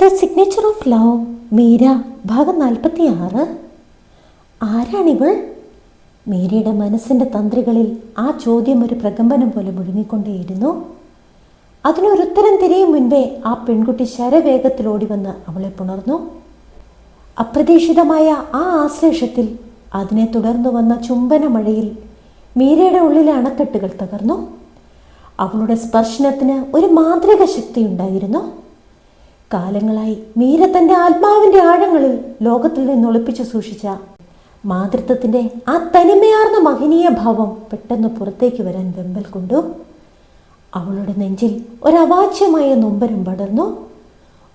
The signature of love Meera ഭാഗം 46. ആരാണിവൾ? മീരയുടെ മനസ്സിൻ്റെ തന്ത്രികളിൽ ആ ചോദ്യം ഒരു പ്രകമ്പനം പോലെ മുഴുങ്ങിക്കൊണ്ടേയിരുന്നു. അതിനൊരുത്തരം തിരയും മുൻപേ ആ പെൺകുട്ടി ശരവേഗത്തിൽ ഓടി വന്ന് അവളെ പുണർന്നു. അപ്രതീക്ഷിതമായ ആ ആശ്ലേഷത്തിൽ, അതിനെ തുടർന്നു വന്ന ചുംബന മഴയിൽ മീരയുടെ ഉള്ളിലെ അണക്കെട്ടുകൾ തകർന്നു. അവളുടെ സ്പർശനത്തിന് ഒരു മാന്ത്രിക ശക്തി ഉണ്ടായിരുന്നു. കാലങ്ങളായി മീര തൻ്റെ ആത്മാവിൻ്റെ ആഴങ്ങളിൽ ലോകത്തിൽ നിന്ന് ഒളിപ്പിച്ചു സൂക്ഷിച്ച മാതൃത്വത്തിൻ്റെ ആ തനിമയാർന്ന മഹനീയ ഭാവം പെട്ടെന്ന് പുറത്തേക്ക് വരാൻ വെമ്പൽ കൊണ്ടു. അവളുടെ നെഞ്ചിൽ ഒരവാച്യമായ നൊമ്പരം പടർന്നു.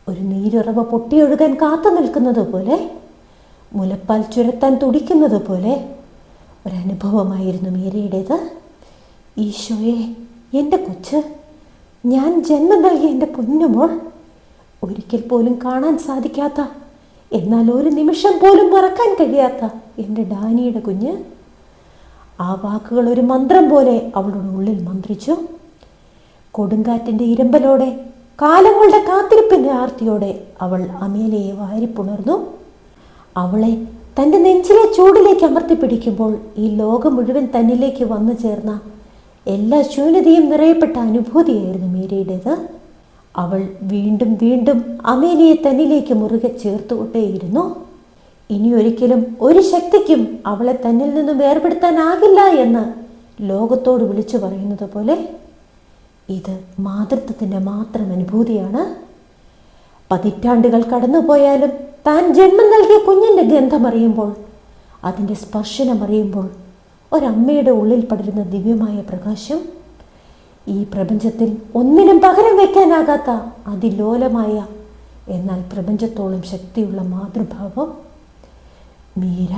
ഒരു നീരുറവ പൊട്ടിയൊഴുകാൻ കാത്തു നിൽക്കുന്നത് പോലെ, മുലപ്പാൽ ചുരത്താൻ തുടിക്കുന്നത് പോലെ ഒരനുഭവമായിരുന്നു മീരയുടേത്. ഈശോയെ, എൻ്റെ കൊച്ച്, ഞാൻ ജന്മം നൽകിയ എൻ്റെ പൊന്നുമോൾ, ഒരിക്കൽ പോലും കാണാൻ സാധിക്കാത്ത, എന്നാൽ ഒരു നിമിഷം പോലും മറക്കാൻ കഴിയാത്ത എൻ്റെ ഡാനിയുടെ കുഞ്ഞ്. ആ വാക്കുകൾ ഒരു മന്ത്രം പോലെ അവളുടെ ഉള്ളിൽ മന്ത്രിച്ചു. കൊടുങ്കാറ്റിൻ്റെ ഇരമ്പലോടെ, കാലങ്ങളുടെ കാത്തിരിപ്പിൻ്റെ ആർത്തിയോടെ അവൾ അമേലയെ വാരിപ്പുണർന്നു. അവളെ തൻ്റെ നെഞ്ചിലെ ചൂടിലേക്ക് അമർത്തിപ്പിടിക്കുമ്പോൾ ഈ ലോകം മുഴുവൻ തന്നിലേക്ക് വന്നു ചേർന്ന എല്ലാ ശൂന്യതയും നിറയപ്പെട്ട അനുഭൂതിയായിരുന്നു മീരയുടേത്. അവൾ വീണ്ടും വീണ്ടും അമേലയെ തന്നിലേക്ക് മുറുകെ ചേർത്തുകൊണ്ടേയിരുന്നു. ഇനിയൊരിക്കലും ഒരു ശക്തിക്കും അവളെ തന്നിൽ നിന്നും വേർപെടുത്താനാകില്ല എന്ന് ലോകത്തോട് വിളിച്ചു പറയുന്നത് പോലെ ഇത് മാതൃത്വത്തിൻ്റെ മാത്രം അനുഭൂതിയാണ്. പതിറ്റാണ്ടുകൾ കടന്നുപോയാലും താൻ ജന്മം നൽകിയ കുഞ്ഞിൻ്റെ ഗന്ധമറിയുമ്പോൾ, അതിൻ്റെ സ്പർശനമറിയുമ്പോൾ ഒരമ്മയുടെ ഉള്ളിൽ പടരുന്ന ദിവ്യമായ പ്രകാശം, ഈ പ്രപഞ്ചത്തിൽ ഒന്നിനും പകരം വയ്ക്കാനാകാത്ത അതിലോലമായ, എന്നാൽ പ്രപഞ്ചത്തോളം ശക്തിയുള്ള മാതൃഭാവം. മീര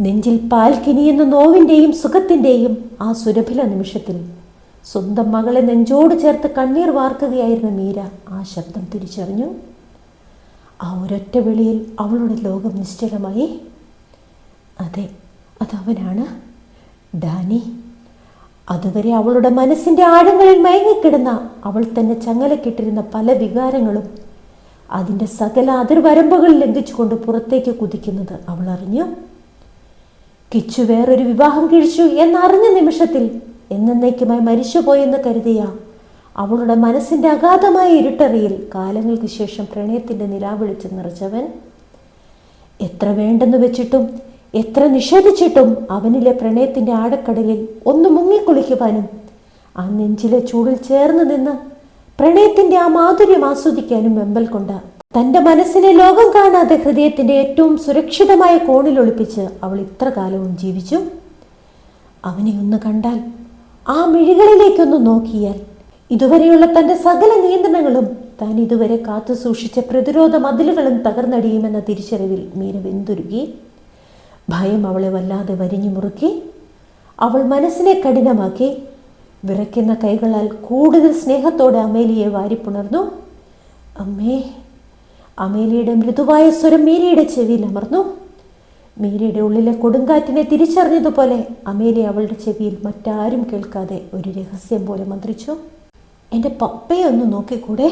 നെഞ്ചിൽ പാൽ കിനിയുന്ന നോവിൻ്റെയും സുഖത്തിൻ്റെയും ആ സുരഭില നിമിഷത്തിൽ സ്വന്തം മകളെ നെഞ്ചോട് ചേർത്ത് കണ്ണീർ വാർക്കുകയായിരുന്ന മീര ആ ശബ്ദം തിരിച്ചറിഞ്ഞു. ആ ഒരൊറ്റ വിളിയിൽ അവളുടെ ലോകം നിശ്ചലമായി. അതെ, അതവനാണ്, ഡാനി. അതുവരെ അവളുടെ മനസ്സിൻ്റെ ആഴങ്ങളിൽ മയങ്ങിക്കിടന്ന അവൾ തന്നെ ചങ്ങലക്കിട്ടിരുന്ന പല വികാരങ്ങളും അതിൻ്റെ സകല അതിർവരമ്പുകൾ ലംഘിച്ചുകൊണ്ട് പുറത്തേക്ക് കുതിക്കുന്നത് അവൾ അറിഞ്ഞു. കിച്ചു വേറൊരു വിവാഹം കഴിച്ചു എന്നറിഞ്ഞ നിമിഷത്തിൽ എന്നേക്കുമായി മരിച്ചുപോയെന്ന് കരുതിയ അവളുടെ മനസ്സിൻ്റെ അഗാധമായ ഇരുട്ടറിയിൽ കാലങ്ങൾക്ക് ശേഷം പ്രണയത്തിൻ്റെ നിലാവിളിച്ച് നിറച്ചവൻ, എത്ര വേണ്ടെന്ന് വെച്ചിട്ടും എത്ര നിഷേധിച്ചിട്ടും അവനിലെ പ്രണയത്തിൻ്റെ ആഴക്കടലിൽ ഒന്ന് മുങ്ങിക്കുളിക്കുവാനും ആ നെഞ്ചിലെ ചൂടിൽ ചേർന്ന് നിന്ന് പ്രണയത്തിൻ്റെ ആ മാധുര്യം ആസ്വദിക്കാനും വെമ്പൽ കൊണ്ട തൻ്റെ മനസ്സിനെ ലോകം കാണാതെ ഹൃദയത്തിൻ്റെ ഏറ്റവും സുരക്ഷിതമായ കോണിൽ ഒളിപ്പിച്ച് അവൾ ഇത്ര കാലവും ജീവിച്ചു. അവനെ ഒന്ന് കണ്ടാൽ, ആ മിഴികളിലേക്കൊന്ന് നോക്കിയാൽ, ഇതുവരെയുള്ള തൻ്റെ സകല നിയന്ത്രണങ്ങളും താൻ ഇതുവരെ കാത്തു സൂക്ഷിച്ച പ്രതിരോധ മതിലുകളും തകർന്നടിയുമെന്ന തിരിച്ചറിവിൽ മീര വെന്തുരുകി. ഭയം അവളെ വല്ലാതെ വരിഞ്ഞു മുറുക്കി. അവൾ മനസ്സിനെ കഠിനമാക്കി. വിറയ്ക്കുന്ന കൈകളാൽ കൂടുതൽ സ്നേഹത്തോടെ അമേലിയെ വാരിപ്പുണർന്നു. അമ്മേ. അമേലിയുടെ മൃദുവായ സ്വരം മീരയുടെ ചെവിയിൽ അമർന്നു. മീരയുടെ ഉള്ളിലെ കൊടുങ്കാറ്റിനെ തിരിച്ചറിഞ്ഞതുപോലെ അമേലി അവളുടെ ചെവിയിൽ മറ്റാരും കേൾക്കാതെ ഒരു രഹസ്യം പോലെ മന്ത്രിച്ചു. എൻ്റെ പപ്പയെ ഒന്ന് നോക്കിക്കൂടെ?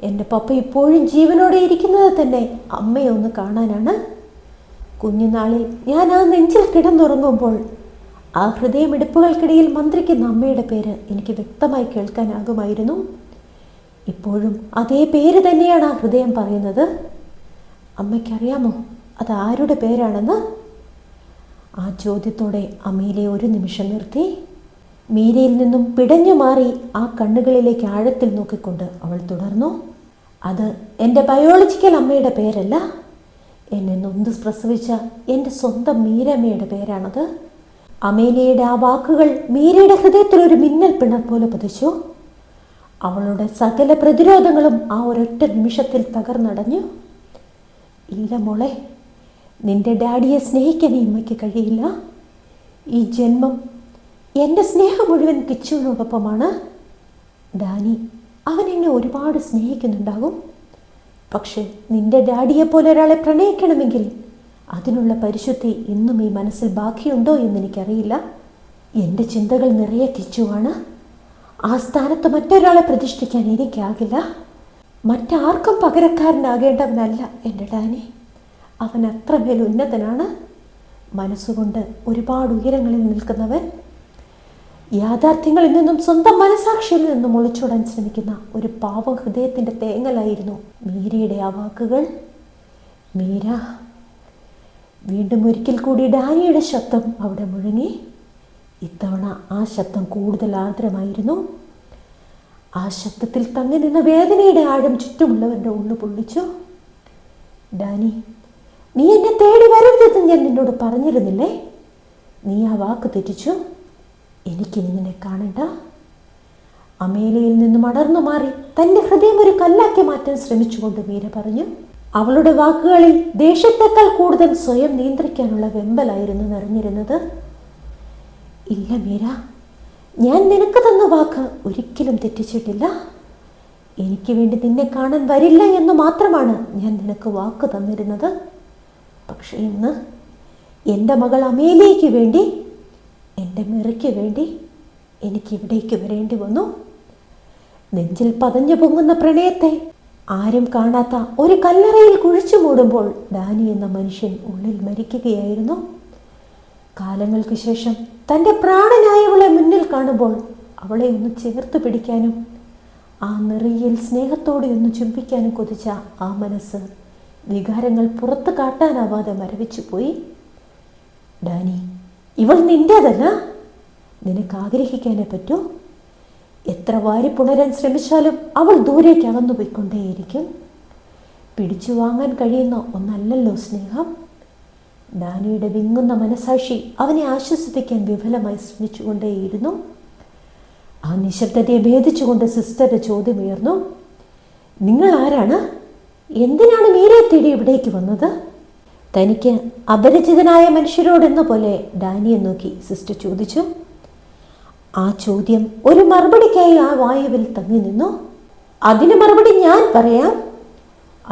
എൻ്റെ പപ്പ ഇപ്പോഴും ജീവനോടെ ഇരിക്കുന്നത് തന്നെ അമ്മയെ ഒന്ന് കാണാനാണ്. കുഞ്ഞുനാളിൽ ഞാൻ ആ നെഞ്ചിൽ കിടന്നുറങ്ങുമ്പോൾ ആ ഹൃദയമിടിപ്പുകൾക്കിടയിൽ മന്ത്രിക്കുന്ന അമ്മയുടെ പേര് എനിക്ക് വ്യക്തമായി കേൾക്കാനാകുമായിരുന്നു. ഇപ്പോഴും അതേ പേര് തന്നെയാണ് ആ ഹൃദയം പറയുന്നത്. അമ്മയ്ക്കറിയാമോ അത് ആരുടെ പേരാണെന്ന്? ആ ചോദ്യത്തോടെ അമീലെ ഒരു നിമിഷം നിർത്തി. മീരയിൽ നിന്നും പിടഞ്ഞു മാറി ആ കണ്ണുകളിലേക്ക് ആഴത്തിൽ നോക്കിക്കൊണ്ട് അവൾ തുടർന്നു. അത് എൻ്റെ ബയോളജിക്കൽ അമ്മയുടെ പേരല്ല, എന്നെ നൊന്ത് പ്രസവിച്ച എൻ്റെ സ്വന്തം മീരമ്മയുടെ പേരാണത്. അമേലിയയുടെ ആ വാക്കുകൾ മീരയുടെ ഹൃദയത്തിൽ ഒരു മിന്നൽ പിണർ പോലെ പതിച്ചു. അവളുടെ സകല പ്രതിരോധങ്ങളും ആ ഒരൊറ്റ നിമിഷത്തിൽ തകർന്നടഞ്ഞു. ഇല്ല മോളെ, നിന്റെ ഡാഡിയെ സ്നേഹിക്കാൻ ഈ അമ്മയ്ക്ക് കഴിയില്ല. ഈ ജന്മം എൻ്റെ സ്നേഹം മുഴുവൻ കിച്ചുവിനോടൊപ്പമാണ്. ഡാനി, അവൻ എന്നെ ഒരുപാട് സ്നേഹിക്കുന്നുണ്ടാകും. പക്ഷേ നിന്റെ ഡാഡിയെപ്പോലെ ഒരാളെ പ്രണയിക്കണമെങ്കിൽ അതിനുള്ള പരിശുദ്ധി ഇന്നും ഈ മനസ്സിൽ ബാക്കിയുണ്ടോ എന്നെനിക്കറിയില്ല. എൻ്റെ ചിന്തകൾ നിറയെ കിച്ചുവാണ്. ആ സ്ഥാനത്ത് മറ്റൊരാളെ പ്രതിഷ്ഠിക്കാൻ എനിക്കാകില്ല. മറ്റാർക്കും പകരക്കാരനാകേണ്ടവനല്ല എൻ്റെ ഡാനി. അവൻ അത്രമേൽ ഉന്നതനാണ്. മനസ്സുകൊണ്ട് ഒരുപാട് ഉയരങ്ങളിൽ നിൽക്കുന്നവൻ. യാഥാർത്ഥ്യങ്ങളിൽ നിന്നും സ്വന്തം മനസാക്ഷിയിൽ നിന്നും ഒളിച്ചോടാൻ ശ്രമിക്കുന്ന ഒരു പാവഹൃദയത്തിൻ്റെ തേങ്ങലായിരുന്നു മീരയുടെ ആ വാക്കുകൾ. മീര. വീണ്ടും ഒരിക്കൽ കൂടി ഡാനിയുടെ ശബ്ദം അവിടെ മുഴങ്ങി. ഇത്തവണ ആ ശബ്ദം കൂടുതൽ ആർദ്രമായിരുന്നു. ആ ശബ്ദത്തിൽ തങ്ങി നിന്ന വേദനയുടെ ആഴം ചുറ്റുമുള്ളവരുടെ ഉള്ളു പൊള്ളിച്ചു. ഡാനി, നീ എന്നെ തേടി വരരുതെന്ന് ഞാൻ നിന്നോട് പറഞ്ഞിരുന്നില്ലേ? നീ ആ വാക്ക് തെറ്റിച്ചു. എനിക്ക് നിന്നെ കാണണ്ട. അമേലിയയിൽ നിന്നും അടർന്നു മാറി തൻ്റെ ഹൃദയം ഒരു കല്ലാക്കി മാറ്റാൻ ശ്രമിച്ചുകൊണ്ട് മീര പറഞ്ഞു. അവളുടെ വാക്കുകളിൽ ദേഷ്യത്തെക്കാൾ കൂടുതൽ സ്വയം നിയന്ത്രിക്കാനുള്ള വെമ്പലായിരുന്നു നിറഞ്ഞിരുന്നത്. ഇല്ല മീര, ഞാൻ നിനക്ക് തന്ന വാക്ക് ഒരിക്കലും തെറ്റിച്ചിട്ടില്ല. എനിക്ക് വേണ്ടി നിന്നെ കാണാൻ വരില്ല എന്ന് മാത്രമാണ് ഞാൻ നിനക്ക് വാക്ക് തന്നിരുന്നത്. പക്ഷേ ഇന്ന് എൻ്റെ മകൾ അമേലിയയ്ക്ക് വേണ്ടി, എൻ്റെ മിറയ്ക്ക് വേണ്ടി എനിക്കിവിടേക്ക് വരേണ്ടി വന്നു. നെഞ്ചിൽ പതഞ്ഞു പൊങ്ങുന്ന പ്രണയത്തെ ആരും കാണാത്ത ഒരു കല്ലറയിൽ കുഴിച്ചു മൂടുമ്പോൾ ഡാനി എന്ന മനുഷ്യൻ ഉള്ളിൽ മരിക്കുകയായിരുന്നു. കാലങ്ങൾക്ക് ശേഷം തൻ്റെ പ്രാണനായവളെ മുന്നിൽ കാണുമ്പോൾ അവളെ ഒന്ന് ചേർത്ത് പിടിക്കാനും ആ നിറയിൽ സ്നേഹത്തോടെ ഒന്ന് ചുംബിക്കാനും കൊതിച്ച ആ മനസ്സ് വികാരങ്ങൾ പുറത്ത് കാട്ടാനാവാതെ മരവിച്ചു പോയി. ഡാനി, ഇവൾ നിൻ്റേതല്ല. നിനക്ക് ആഗ്രഹിക്കാനേ പറ്റൂ. എത്ര വാരി പുണരാൻ ശ്രമിച്ചാലും അവൾ ദൂരേക്ക് അകന്നു പോയിക്കൊണ്ടേയിരിക്കും. പിടിച്ചു വാങ്ങാൻ കഴിയുന്ന ഒന്നല്ലല്ലോ സ്നേഹം. ഡാനിയുടെ വിങ്ങുന്ന മനസാക്ഷി അവനെ ആശ്വസിപ്പിക്കാൻ വിഫലമായി ശ്രമിച്ചുകൊണ്ടേയിരുന്നു. ആ നിശബ്ദതയെ ഭേദിച്ചുകൊണ്ട് സിസ്റ്ററുടെ ചോദ്യമുയർന്നു. നിങ്ങൾ ആരാണ്? എന്തിനാണ് മീരയെ തേടി ഇവിടേക്ക് വന്നത്? തനിക്ക് അപരിചിതനായ മനുഷ്യരോടെന്ന പോലെ ഡാനിയെ നോക്കി സിസ്റ്റർ ചോദിച്ചു. ആ ചോദ്യം ഒരു മറുപടിക്കായി ആ വായുവിൽ തങ്ങി നിന്നു. അതിന് മറുപടി ഞാൻ പറയാം.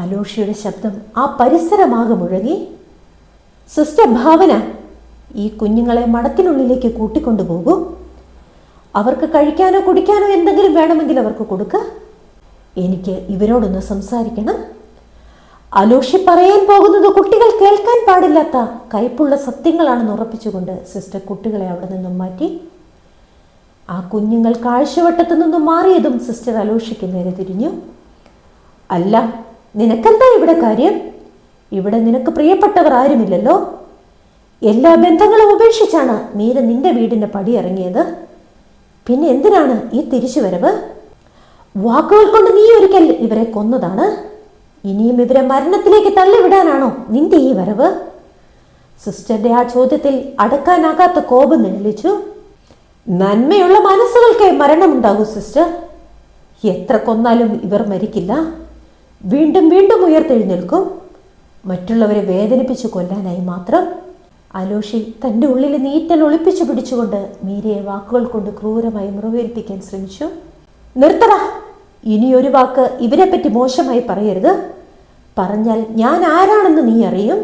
അലോഷിയുടെ ശബ്ദം ആ പരിസരമാകെ മുഴങ്ങി. സിസ്റ്റർ ഭാവന, ഈ കുഞ്ഞുങ്ങളെ മഠത്തിനുള്ളിലേക്ക് കൂട്ടിക്കൊണ്ടുപോകൂ. അവർക്ക് കഴിക്കാനോ കുടിക്കാനോ എന്തെങ്കിലും വേണമെങ്കിൽ അവർക്ക് കൊടുക്ക. എനിക്ക് ഇവരോടൊന്ന് സംസാരിക്കണം. അലോഷി പറയാൻ പോകുന്നത് കുട്ടികൾ കേൾക്കാൻ പാടില്ലാത്ത കയ്പുള്ള സത്യങ്ങളാണെന്ന് ഉറപ്പിച്ചുകൊണ്ട് സിസ്റ്റർ കുട്ടികളെ അവിടെ നിന്നും മാറ്റി. ആ കുഞ്ഞുങ്ങൾ കാഴ്ചവട്ടത്തു നിന്നും മാറിയതും സിസ്റ്റർ അലോഷിക്ക് നേരെ തിരിഞ്ഞു. അല്ല, നിനക്കെന്താ ഇവിടെ കാര്യം? ഇവിടെ നിനക്ക് പ്രിയപ്പെട്ടവർ ആരുമില്ലല്ലോ. എല്ലാ ബന്ധങ്ങളും ഉപേക്ഷിച്ചാണ് മീര നിന്റെ വീടിൻ്റെ പടി ഇറങ്ങിയത്. പിന്നെ എന്തിനാണ് ഈ തിരിച്ചുവരവ്? വാക്കുകൾ കൊണ്ട് നീ ഒരിക്കൽ ഇവരെ കൊന്നതാണ്. ഇനിയും ഇവരെ മരണത്തിലേക്ക് തള്ളിവിടാനാണോ നിന്റെ ഈ വരവ്? സിസ്റ്ററുടെ ആ ചോദ്യത്തിൽ അടക്കാനാകാത്ത കോപം നിഴലിച്ചു. നന്മയുള്ള മനസ്സുകൾക്ക് മരണമുണ്ടാകൂ സിസ്റ്റർ. എത്ര കൊന്നാലും ഇവർ മരിക്കില്ല. വീണ്ടും വീണ്ടും ഉയർത്തെഴുന്നേൽക്കും. മറ്റുള്ളവരെ വേദനിപ്പിച്ചു കൊല്ലാനായി മാത്രം. അലോഷി തൻ്റെ ഉള്ളിൽ നീറ്റൽ ഒളിപ്പിച്ചു പിടിച്ചുകൊണ്ട് മീരയെ വാക്കുകൾ കൊണ്ട് ക്രൂരമായി മുറിവേൽപ്പിക്കാൻ ശ്രമിച്ചു. നിർത്തടാ, ഇനിയൊരു വാക്ക് ഇവരെപ്പറ്റി മോശമായി പറയരുത്. പറഞ്ഞാൽ ഞാൻ ആരാണെന്ന് നീ അറിയും.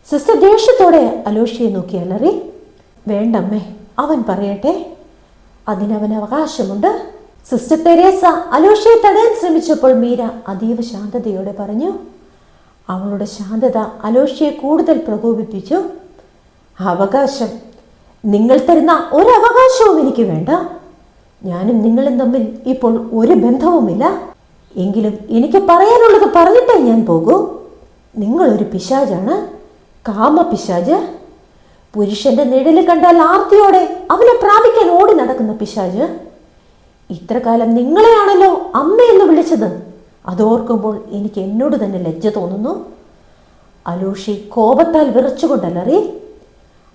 സിസ്റ്റർ ദേഷ്യത്തോടെ അലോഷിയെ നോക്കി അലറി. വേണ്ടമ്മേ, അവൻ പറയട്ടെ. അതിനവന് അവകാശമുണ്ട്. സിസ്റ്റർ തെരേസ അലോഷിയെ തടയാൻ ശ്രമിച്ചപ്പോൾ മീര അതീവ ശാന്തതയോടെ പറഞ്ഞു. അവളുടെ ശാന്തത അലോഷിയെ കൂടുതൽ പ്രകോപിപ്പിച്ചു. അവകാശം? നിങ്ങൾ തരുന്ന ഒരവകാശവും എനിക്ക് വേണ്ട. ഞാനും നിങ്ങളും തമ്മിൽ ഇപ്പോൾ ഒരു ബന്ധവുമില്ല. എങ്കിലും എനിക്ക് പറയാനുള്ളത് പറഞ്ഞിട്ടേ ഞാൻ പോകൂ. നിങ്ങളൊരു പിശാചാണ്, കാമപിശാച്. പുരുഷന്റെ നിഴല് കണ്ടാൽ ആർത്തിയോടെ അവനെ പ്രാപിക്കാൻ ഓടി നടക്കുന്ന പിശാച്. ഇത്രകാലം നിങ്ങളെയാണല്ലോ അമ്മയെന്ന് വിളിച്ചത്. അതോർക്കുമ്പോൾ എനിക്ക് എന്നോട് തന്നെ ലജ്ജ തോന്നുന്നു. അലോഷി കോപത്താൽ വിറച്ചുകൊണ്ടലറി.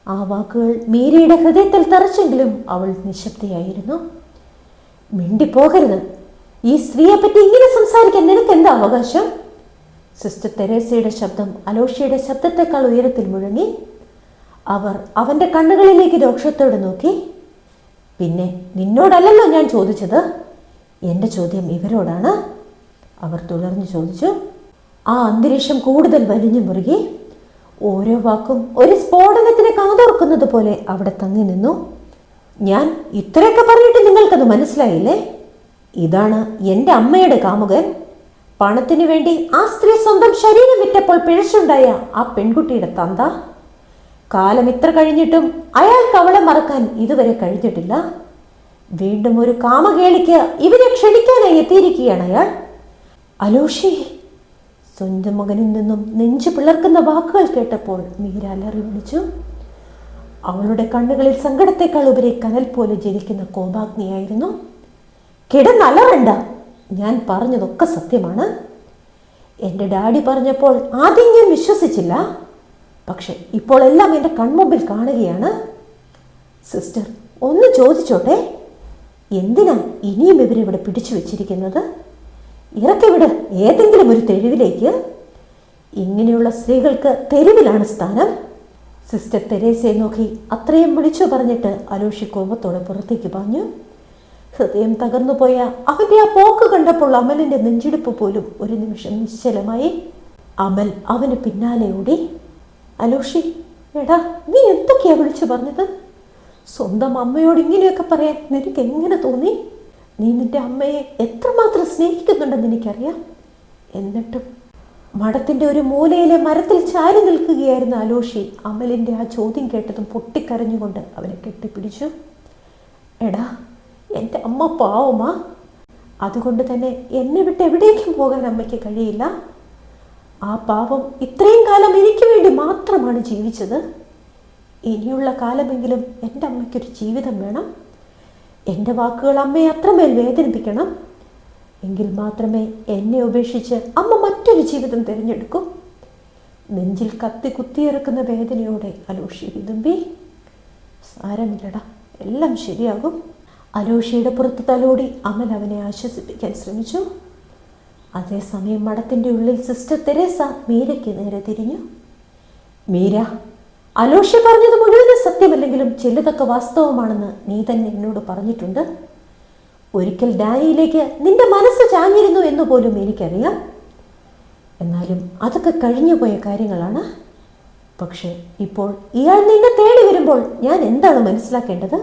ആ വാക്കുകൾ മീരയുടെ ഹൃദയത്തിൽ തറച്ചെങ്കിലും അവൾ നിശബ്ദയായിരുന്നു. മിണ്ടിപ്പോകരുത്. ഈ സ്ത്രീയെപ്പറ്റി ഇങ്ങനെ സംസാരിക്കാൻ നിനക്ക് എന്താ അവകാശം? സിസ്റ്റർ തെരേസയുടെ ശബ്ദം അലോഷിയുടെ ശബ്ദത്തെക്കാൾ ഉയരത്തിൽ മുഴങ്ങി. അവർ അവൻ്റെ കണ്ണുകളിലേക്ക് രോക്ഷത്തോടെ നോക്കി. പിന്നെ നിന്നോടല്ലല്ലോ ഞാൻ ചോദിച്ചത്. എൻ്റെ ചോദ്യം ഇവരോടാണ്, അവർ തുടർന്ന് ചോദിച്ചു. ആ അന്തരീക്ഷം കൂടുതൽ വലിഞ്ഞു മുറുകി. ഓരോ വാക്കും ഒരു സ്ഫോടനത്തിന് കാതോർക്കുന്നത് പോലെ അവിടെ തങ്ങി നിന്നു. ഞാൻ ഇത്രയൊക്കെ പറഞ്ഞിട്ട് നിങ്ങൾക്കത് മനസ്സിലായില്ലേ? ഇതാണ് എൻ്റെ അമ്മയുടെ കാമുകൻ. പണത്തിനു വേണ്ടി ആ സ്ത്രീ സ്വന്തം ശരീരം വിറ്റപ്പോൾ പിഴച്ചുണ്ടായ ആ പെൺകുട്ടിയുടെ തന്ത. കാലം ഇത്ര കഴിഞ്ഞിട്ടും അയാൾക്ക് അവളെ മറക്കാൻ ഇതുവരെ കഴിഞ്ഞിട്ടില്ല. വീണ്ടും ഒരു കാമകേളിക്ക് ഇവരെ ക്ഷണിക്കാനായി എത്തിയിരിക്കുകയാണ് അയാൾ. അലോഷി! സ്വന്തം മകനിൽ നിന്നും നെഞ്ചു പിളർക്കുന്ന വാക്കുകൾ കേട്ടപ്പോൾ മീര അലറി വിളിച്ചു. അവളുടെ കണ്ണുകളിൽ സങ്കടത്തെക്കാൾ ഉപരി കനൽ പോലെ ജനിക്കുന്ന കോപാഗ്നിയായിരുന്നു. കിടന്നലറണ്ട, ഞാൻ പറഞ്ഞതൊക്കെ സത്യമാണ്. എൻ്റെ ഡാഡി പറഞ്ഞപ്പോൾ ആദ്യം ഞാൻ വിശ്വസിച്ചില്ല. പക്ഷെ ഇപ്പോൾ എല്ലാം എൻ്റെ കൺമുമ്പിൽ കാണുകയാണ്. സിസ്റ്റർ, ഒന്ന് ചോദിച്ചോട്ടെ, എന്തിനാ ഇനിയും ഇവരിവിടെ പിടിച്ചു വെച്ചിരിക്കുന്നത്? ഇറക്കിവിട് ഏതെങ്കിലും ഒരു തെരുവിലേക്ക്. ഇങ്ങനെയുള്ള സ്ത്രീകൾക്ക് തെരുവിലാണ് സ്ഥാനം. സിസ്റ്റർ തെരേസയെ നോക്കി അത്രയും വിളിച്ചു പറഞ്ഞിട്ട് അലോഷി കോപത്തോടെ പുറത്തേക്ക് പറഞ്ഞു. ഹൃദയം തകർന്നുപോയ അവൻ്റെ ആ പോക്ക് കണ്ടപ്പോൾ അമലിൻ്റെ നെഞ്ചിടിപ്പ് പോലും ഒരു നിമിഷം നിശ്ചലമായി. അമൽ അവന് പിന്നാലെ ഓടി. അലോഷി, എടാ, നീ എന്തൊക്കെയാ വിളിച്ചു പറഞ്ഞത്? സ്വന്തം അമ്മയോട് ഇങ്ങനെയൊക്കെ പറയാൻ നിനക്ക് എങ്ങനെ തോന്നി? നീ നിന്റെ അമ്മയെ എത്രമാത്രം സ്നേഹിക്കുന്നുണ്ടെന്ന് എനിക്കറിയാം. എന്നിട്ടും മഠത്തിൻ്റെ ഒരു മൂലയിലെ മരത്തിൽ ചാരി നിൽക്കുകയായിരുന്ന അലോഷി അമലിൻ്റെ ആ ചോദ്യം കേട്ടതും പൊട്ടിക്കരഞ്ഞുകൊണ്ട് അവനെ കെട്ടിപ്പിടിച്ചു. എടാ, എൻ്റെ അമ്മ പാവമാ. അതുകൊണ്ട് തന്നെ എന്നെ വിട്ട് എവിടേക്കും പോകാൻ അമ്മയ്ക്ക് കഴിയില്ല. ആ പാവം ഇത്രയും കാലം എനിക്ക് വേണ്ടി മാത്രമാണ് ജീവിച്ചത്. ഇനിയുള്ള കാലമെങ്കിലും എൻ്റെ അമ്മയ്ക്കൊരു ജീവിതം വേണം. എൻ്റെ വാക്കുകൾ അമ്മയെ അത്രമേൽ വേദനിപ്പിക്കണം. എങ്കിൽ മാത്രമേ എന്നെ ഉപേക്ഷിച്ച് അമ്മ മറ്റൊരു ജീവിതം തിരഞ്ഞെടുക്കൂ. നെഞ്ചിൽ കത്തി കുത്തിയിറക്കുന്ന വേദനയോടെ അലോഷി വിതുമ്പി. സാരമില്ലടാ, എല്ലാം ശരിയാകും. അലോഷിയുടെ പുറത്ത് തലോടി അമൽ അവനെ ആശ്വസിപ്പിക്കാൻ ശ്രമിച്ചു. അതേസമയം മഠത്തിൻ്റെ ഉള്ളിൽ സിസ്റ്റർ തെരേസ മീരയ്ക്ക് നേരെ തിരിഞ്ഞു. മീര, അലോഷി പറഞ്ഞത് മുഴുവൻ സത്യമല്ലെങ്കിലും ചിലതൊക്കെ വാസ്തവമാണെന്ന് നീ തന്നെ എന്നോട് പറഞ്ഞിട്ടുണ്ട്. ഒരിക്കൽ ഡാനിയിലേക്ക് നിന്റെ മനസ്സ് ചാഞ്ഞിരുന്നു എന്ന് പോലും എനിക്കറിയാം. എന്നാലും അതൊക്കെ കഴിഞ്ഞു പോയ കാര്യങ്ങളാണ്. പക്ഷേ ഇപ്പോൾ ഇയാൾ നിന്നെ തേടി വരുമ്പോൾ ഞാൻ എന്താണ് മനസ്സിലാക്കേണ്ടത്?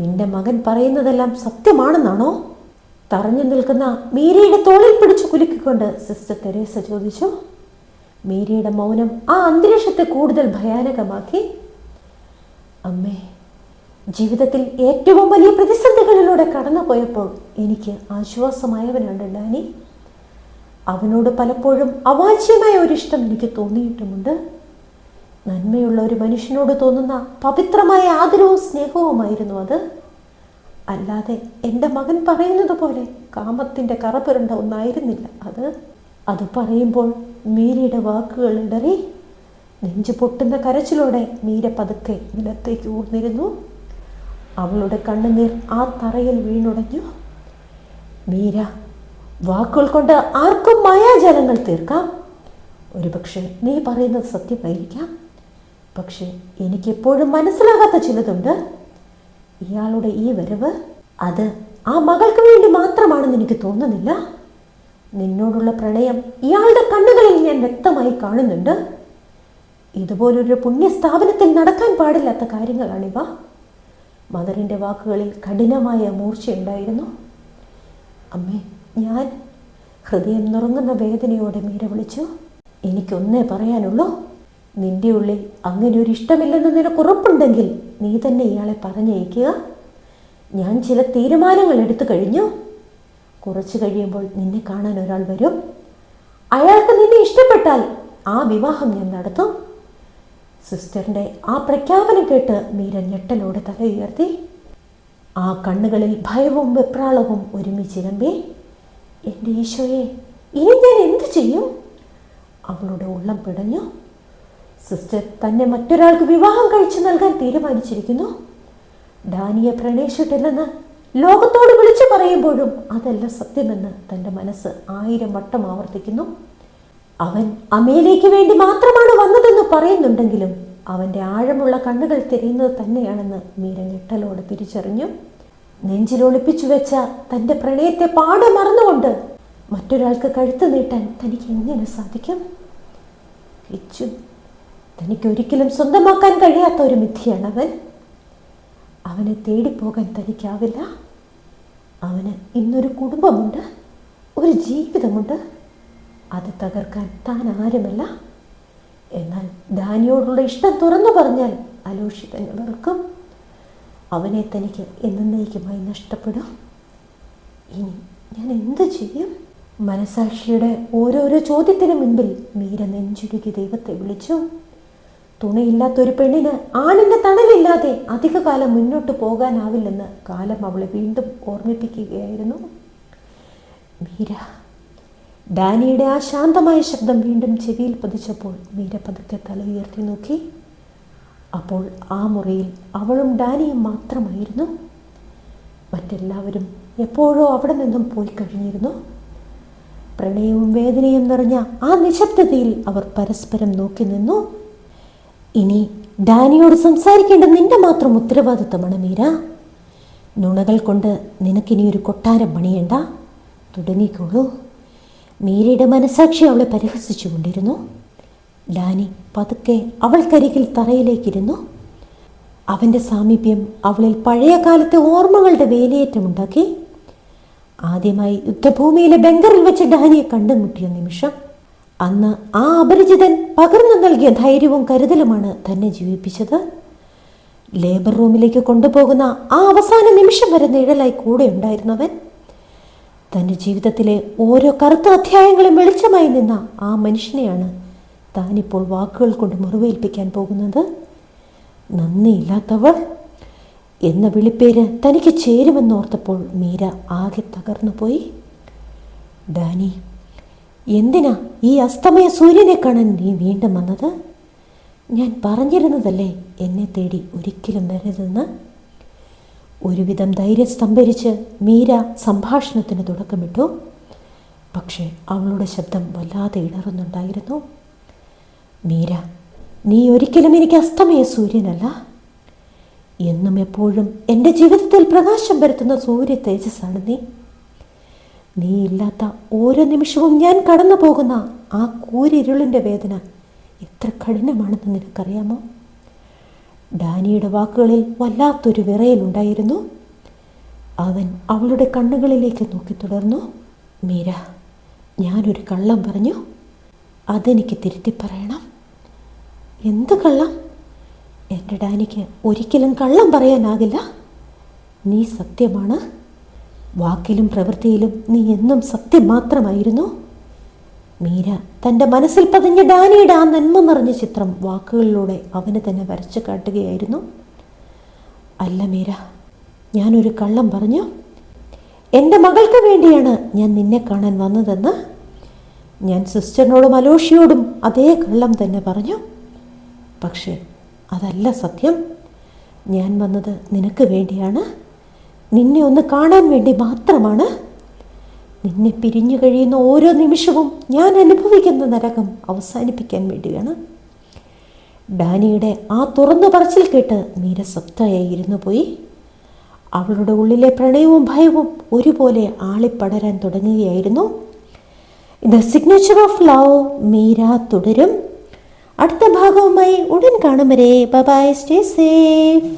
നിന്റെ മകൻ പറയുന്നതെല്ലാം സത്യമാണെന്നാണോ? തറഞ്ഞു നിൽക്കുന്ന മീരയുടെ തോളിൽ പിടിച്ചു കുലുക്കിക്കൊണ്ട് സിസ്റ്റർ തെരേസ ചോദിച്ചു. മീരയുടെ മൗനം ആ അന്തരീക്ഷത്തെ കൂടുതൽ ഭയാനകമാക്കി. അമ്മേ, ജീവിതത്തിൽ ഏറ്റവും വലിയ പ്രതിസന്ധികളിലൂടെ കടന്നുപോയപ്പോൾ എനിക്ക് ആശ്വാസമായവനാണ് ഡാനി. അവനോട് പലപ്പോഴും അവാച്യമായ ഒരിഷ്ടം എനിക്ക് തോന്നിയിട്ടുമുണ്ട്. നന്മയുള്ള ഒരു മനുഷ്യനോട് തോന്നുന്ന പവിത്രമായ ആദരവും സ്നേഹവുമായിരുന്നു അത്. അല്ലാതെ എൻ്റെ മകൻ പറയുന്നത് പോലെ കാമത്തിൻ്റെ കറ പുരണ്ട ഒന്നായിരുന്നില്ല അത് പറയുമ്പോൾ മീരയുടെ വാക്കുകൾ ഇടറി. നെഞ്ചു പൊട്ടുന്ന കരച്ചിലോടെ മീര പതുക്കെ നിലത്തേക്ക് ഊർന്നിരുന്നു. അവളുടെ കണ്ണുനീർ ആ തറയിൽ വീണുടഞ്ഞു. മീര, വാക്കുകൾ കൊണ്ട് ആർക്കും മായാജാലങ്ങൾ തീർക്കാം. ഒരുപക്ഷെ നീ പറയുന്നത് സത്യമായിരിക്കാം. പക്ഷെ എനിക്കെപ്പോഴും മനസ്സിലാകാത്ത ചിലതുണ്ട്. ഇയാളുടെ ഈ വരവ് അത് ആ മകൾക്ക് വേണ്ടി മാത്രമാണെന്ന് എനിക്ക് തോന്നുന്നില്ല. നിന്നോടുള്ള പ്രണയം ഇയാളുടെ കണ്ണുകളിൽ ഞാൻ വ്യക്തമായി കാണുന്നുണ്ട്. ഇതുപോലൊരു പുണ്യസ്ഥാപനത്തിൽ നടക്കാൻ പാടില്ലാത്ത കാര്യങ്ങളാണിവ. മദറിൻ്റെ വാക്കുകളിൽ കഠിനമായ മൂർച്ചയുണ്ടായിരുന്നു. അമ്മേ, ഞാൻ ഹൃദയം നുറങ്ങുന്ന വേദനയോടെ മീര വിളിച്ചു. എനിക്കൊന്നേ പറയാനുള്ളൂ. നിന്റെ ഉള്ളിൽ അങ്ങനെ ഒരു ഇഷ്ടമില്ലെന്ന് നിനക്ക് ഉറപ്പുണ്ടെങ്കിൽ നീ തന്നെ ഇയാളെ പറഞ്ഞയക്കുക. ഞാൻ ചില തീരുമാനങ്ങൾ എടുത്തു കഴിഞ്ഞു. കുറച്ച് കഴിയുമ്പോൾ നിന്നെ കാണാൻ ഒരാൾ വരും. അയാൾക്ക് നിന്നെ ഇഷ്ടപ്പെട്ടാൽ ആ വിവാഹം ഞാൻ നടത്തും. സിസ്റ്ററിൻ്റെ ആ പ്രഖ്യാപനം കേട്ട് മീര ഞെട്ടലോടെ തല ഉയർത്തി. ആ കണ്ണുകളിൽ ഭയവും വെപ്രാളവും ഒരുമിച്ചിരമ്പി. എൻ്റെ ഈശോയെ, ഇനി ഞാൻ എന്തു ചെയ്യും? അവളുടെ ഉള്ളം പിടഞ്ഞു. സിസ്റ്റർ തന്നെ മറ്റൊരാൾക്ക് വിവാഹം കഴിച്ചു നൽകാൻ തീരുമാനിച്ചിരിക്കുന്നു. ഡാനിയെ പ്രണയിച്ചിട്ടില്ലെന്ന് ലോകത്തോട് വിളിച്ചു പറയുമ്പോഴും അതല്ല സത്യമെന്ന് തൻ്റെ മനസ്സ് 1000 വട്ടം ആവർത്തിക്കുന്നു. അവൻ അമേലേക്ക് വേണ്ടി മാത്രമാണ് വന്നതെന്ന് പറയുന്നുണ്ടെങ്കിലും അവൻ്റെ ആഴമുള്ള കണ്ണുകൾ തിരയുന്നത് തന്നെയാണെന്ന് മീര ഞെട്ടലോടെ തിരിച്ചറിഞ്ഞു. നെഞ്ചിലൊളിപ്പിച്ചു വെച്ച തൻ്റെ പ്രണയത്തെ പാടെ മറന്നുകൊണ്ട് മറ്റൊരാൾക്ക് കഴുത്ത് നീട്ടാൻ തനിക്ക് എങ്ങനെ സാധിക്കും? കിച്ചു, തനിക്കൊരിക്കലും സ്വന്തമാക്കാൻ കഴിയാത്ത ഒരു മിഥ്യയാണവൻ. അവനെ തേടിപ്പോകാൻ തനിക്കാവില്ല. അവന് ഇന്നൊരു കുടുംബമുണ്ട്, ഒരു ജീവിതമുണ്ട്. അത് തകർക്കാൻ താൻ ആരുമല്ല. എന്നാൽ ഡാനിയോടുള്ള ഇഷ്ടം തുറന്നു പറഞ്ഞാൽ അലോഷി തന്നെ വെറുക്കും. അവനെ തനിക്ക് എന്നേക്കുമായി നഷ്ടപ്പെടും. ഇനി ഞാൻ എന്ത് ചെയ്യും? മനസാക്ഷിയുടെ ഓരോരോ ചോദ്യത്തിന് മുൻപിൽ മീര നെഞ്ചുരുകി ദൈവത്തെ വിളിച്ചു. തുണയില്ലാത്തൊരു പെണ്ണിന് ആണിൻ്റെ തണലില്ലാതെ അധികകാലം മുന്നോട്ട് പോകാനാവില്ലെന്ന് കാലം അവളെ വീണ്ടും ഓർമ്മിപ്പിക്കുകയായിരുന്നു. മീര. ഡാനിയുടെ ആ ശാന്തമായ ശബ്ദം വീണ്ടും ചെവിയിൽ പതിച്ചപ്പോൾ മീര പതുക്കെ തല ഉയർത്തി നോക്കി. അപ്പോൾ ആ മുറിയിൽ അവളും ഡാനിയും മാത്രമായിരുന്നു. മറ്റെല്ലാവരും എപ്പോഴോ അവിടെ നിന്നും പോയി കഴിഞ്ഞിരുന്നു. പ്രണയവും വേദനയും നിറഞ്ഞ ആ നിശബ്ദതയിൽ അവർ പരസ്പരം നോക്കി നിന്നു. ഇനി ഡാനിയോട് സംസാരിക്കേണ്ട നിന്റെ മാത്രം ഉത്തരവാദിത്തമാണ് മീര. നുണകൾ കൊണ്ട് നിനക്കിനി ഒരു കൊട്ടാരം പണിയണ്ട. തുടങ്ങിക്കോളൂ. മീരയുടെ മനസാക്ഷി അവളെ പരിഹസിച്ചു കൊണ്ടിരുന്നു. ഡാനി പതുക്കെ അവൾക്കരികിൽ തറയിലേക്കിരുന്നു. അവൻ്റെ സാമീപ്യം അവളിൽ പഴയ കാലത്തെ ഓർമ്മകളുടെ വേലിയേറ്റമുണ്ടാക്കി. ആദ്യമായി യുദ്ധഭൂമിയിലെ ബംഗറിൽ വെച്ച് ഡാനിയെ കണ്ടുമുട്ടിയ നിമിഷം. അന്ന് ആ അപരിചിതൻ പകർന്നു നൽകിയ ധൈര്യവും കരുതലുമാണ് തന്നെ ജീവിപ്പിച്ചത്. ലേബർ റൂമിലേക്ക് കൊണ്ടുപോകുന്ന ആ അവസാന നിമിഷം വരെ നിഴലായി കൂടെ ഉണ്ടായിരുന്നവൻ. തൻ്റെ ജീവിതത്തിലെ ഓരോ കറുത്ത അധ്യായങ്ങളും വെളിച്ചമായി നിന്ന ആ മനുഷ്യനെയാണ് താനിപ്പോൾ വാക്കുകൾ കൊണ്ട് മുറിവേൽപ്പിക്കാൻ പോകുന്നത്. നന്ദിയില്ലാത്തവൾ എന്ന വിളിപ്പേര് തനിക്ക് ചേരുമെന്നോർത്തപ്പോൾ മീര ആകെ തകർന്നു പോയി. ഡാനി, എന്തിനാ ഈ അസ്തമയ സൂര്യനെ കാണാൻ നീ വീണ്ടും വന്നത്? ഞാൻ പറഞ്ഞിരുന്നതല്ലേ എന്നെ തേടി ഒരിക്കലും വരരുതെന്ന്. ഒരുവിധം ധൈര്യം സ്തംഭരിച്ച് മീര സംഭാഷണത്തിന് തുടക്കമിട്ടു. പക്ഷേ അവളുടെ ശബ്ദം വല്ലാതെ ഇടറുന്നുണ്ടായിരുന്നു. മീര, നീ ഒരിക്കലും എനിക്ക് അസ്തമയ സൂര്യനല്ല. എന്നും എപ്പോഴും എൻ്റെ ജീവിതത്തിൽ പ്രകാശം പരത്തുന്ന സൂര്യ തേജസ്സാണ് നീ. നീ ഇല്ലാത്ത ഓരോ നിമിഷവും ഞാൻ കടന്നു പോകുന്ന ആ കൂരിരുളിൻ്റെ വേദന എത്ര കഠിനമാണെന്ന് നിനക്കറിയാമോ? ഡാനിയുടെ വാക്കുകളിൽ വല്ലാത്തൊരു വിറയലുണ്ടായിരുന്നു. അവൻ അവളുടെ കണ്ണുകളിലേക്ക് നോക്കി തുടർന്നു. മീര, ഞാനൊരു കള്ളം പറഞ്ഞു. അതെനിക്ക് തിരുത്തി പറയണം. എന്ത് കള്ളം? എൻ്റെ ഡാനിക്ക് ഒരിക്കലും കള്ളം പറയാനാകില്ല. നീ സത്യമാണ്. വാക്കിലും പ്രവൃത്തിയിലും നീ എന്നും സത്യം മാത്രമായിരുന്നു. മീര തൻ്റെ മനസ്സിൽ പതിഞ്ഞ ഡാനിയുടെ ആ നന്മ നിറഞ്ഞ ചിത്രം വാക്കുകളിലൂടെ അവന് തന്നെ വരച്ചു കാട്ടുകയായിരുന്നു. അല്ല മീര, ഞാനൊരു കള്ളം പറഞ്ഞു. എൻ്റെ മകൾക്ക് വേണ്ടിയാണ് ഞാൻ നിന്നെ കാണാൻ വന്നതെന്ന് ഞാൻ സിസ്റ്ററിനോടും അലോഷിയോടും അതേ കള്ളം തന്നെ പറഞ്ഞു. പക്ഷേ അതല്ല സത്യം. ഞാൻ വന്നത് നിനക്ക് വേണ്ടിയാണ്. നിന്നെ ഒന്ന് കാണാൻ വേണ്ടി മാത്രമാണ്. നിന്നെ പിരിഞ്ഞു കഴിയുന്ന ഓരോ നിമിഷവും ഞാൻ അനുഭവിക്കുന്ന നരകം അവസാനിപ്പിക്കാൻ വേണ്ടിയാണ്. ഡാനിയുടെ ആ തുറന്നു പറച്ചിൽ കേട്ട് മീര സപ്തയായി ഇരുന്നു പോയി. അവളുടെ ഉള്ളിലെ പ്രണയവും ഭയവും ഒരുപോലെ ആളിപ്പടരാൻ തുടങ്ങുകയായിരുന്നു. The signature of love Meera തുടരും. അടുത്ത ഭാഗവുമായി ഉടൻ കാണും വരെ ബൈ, സ്റ്റേ സേഫ്.